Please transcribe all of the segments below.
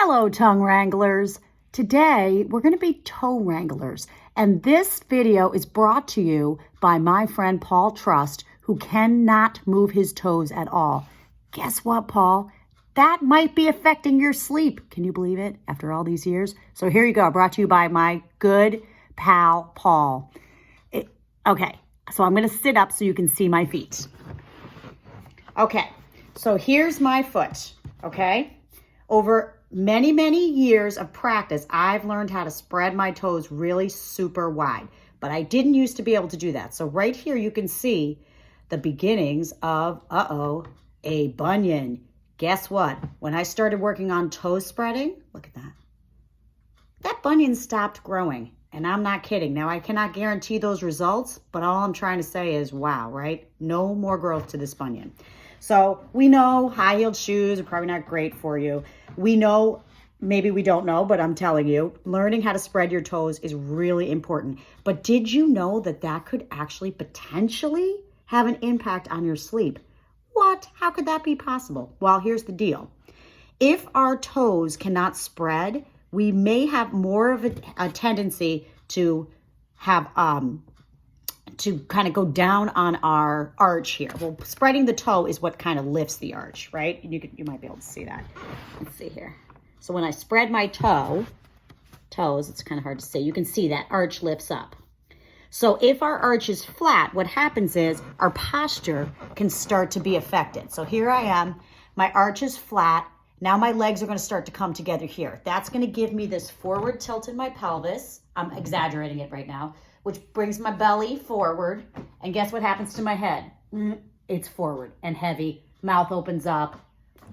Hello, tongue wranglers. Today, we're going to be toe wranglers, and this video is brought to you by my friend Paul Trust, who cannot move his toes at all. Guess what, Paul? That might be affecting your sleep. Can you believe it after all these years? So here you go, brought to you by my good pal, Paul. Okay, so I'm going to sit up so you can see my feet. Okay, so here's my foot, okay? Over many, many years of practice, I've learned how to spread my toes really super wide, but I didn't used to be able to do that. So right here, you can see the beginnings of, a bunion. Guess what? When I started working on toe spreading, look at that. That bunion stopped growing, and I'm not kidding. Now, I cannot guarantee those results, but all I'm trying to say is, wow, right? No more growth to this bunion. So we know high-heeled shoes are probably not great for you. We know, maybe we don't know, but I'm telling you, learning how to spread your toes is really important. But did you know that that could actually potentially have an impact on your sleep? What? How could that be possible? Well, here's the deal. If our toes cannot spread, we may have more of a tendency to have to kind of go down on our arch here. Well, spreading the toe is what kind of lifts the arch, right? And you might be able to see that. Let's see here. So when I spread my toes, it's kind of hard to see. You can see that arch lifts up. So if our arch is flat, what happens is our posture can start to be affected. So here I am, my arch is flat. Now my legs are going to start to come together here. That's going to give me this forward tilt in my pelvis. I'm exaggerating it right now, which brings my belly forward. And guess what happens to my head? It's forward and heavy. Mouth opens up.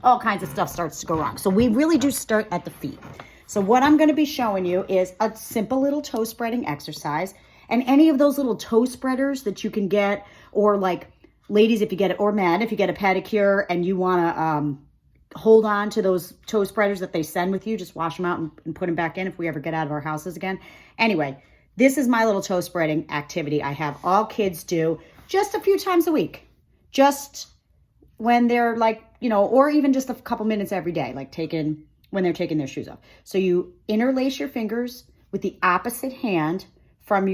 All kinds of stuff starts to go wrong. So we really do start at the feet. So what I'm going to be showing you is a simple little toe spreading exercise. And any of those little toe spreaders that you can get, or like ladies, if you get it, or men, if you get a pedicure and you want to hold on to those toe spreaders that they send with you, just wash them out and put them back in if we ever get out of our houses again. Anyway, this is my little toe spreading activity I have all kids do just a few times a week. Just when they're like, or even just a couple minutes every day, like when they're taking their shoes off. So you interlace your fingers with the opposite hand from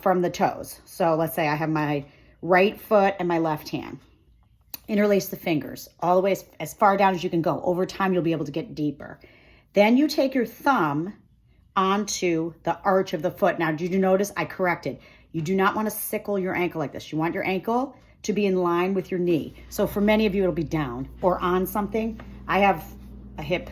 from the toes. So let's say I have my right foot and my left hand. Interlace the fingers all the way as far down as you can go. Over time, you'll be able to get deeper. Then you take your thumb onto the arch of the foot. Now, did you notice I corrected? You do not want to sickle your ankle like this. You want your ankle to be in line with your knee. So for many of you, it'll be down or on something. I have a hip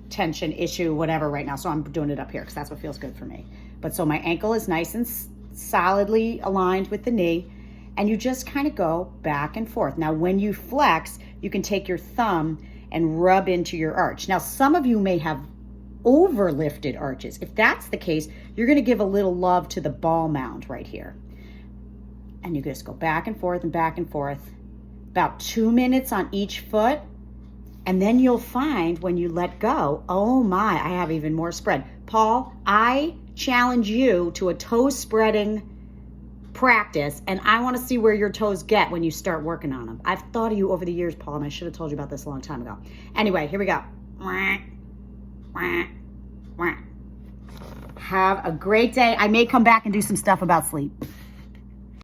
tension issue, whatever right now. So I'm doing it up here because that's what feels good for me. But so my ankle is nice and solidly aligned with the knee. And you just kind of go back and forth. Now, when you flex, you can take your thumb and rub into your arch. Now, some of you may have overlifted arches. If that's the case, you're going to give a little love to the ball mound right here. And you just go back and forth and back and forth. About 2 minutes on each foot. And then you'll find when you let go, oh my, I have even more spread. Paul, I challenge you to a toe spreading practice, and I want to see where your toes get when you start working on them. I've thought of you over the years, Paul, and I should have told you about this a long time ago. Anyway, here we go. Have a great day. I may come back and do some stuff about sleep.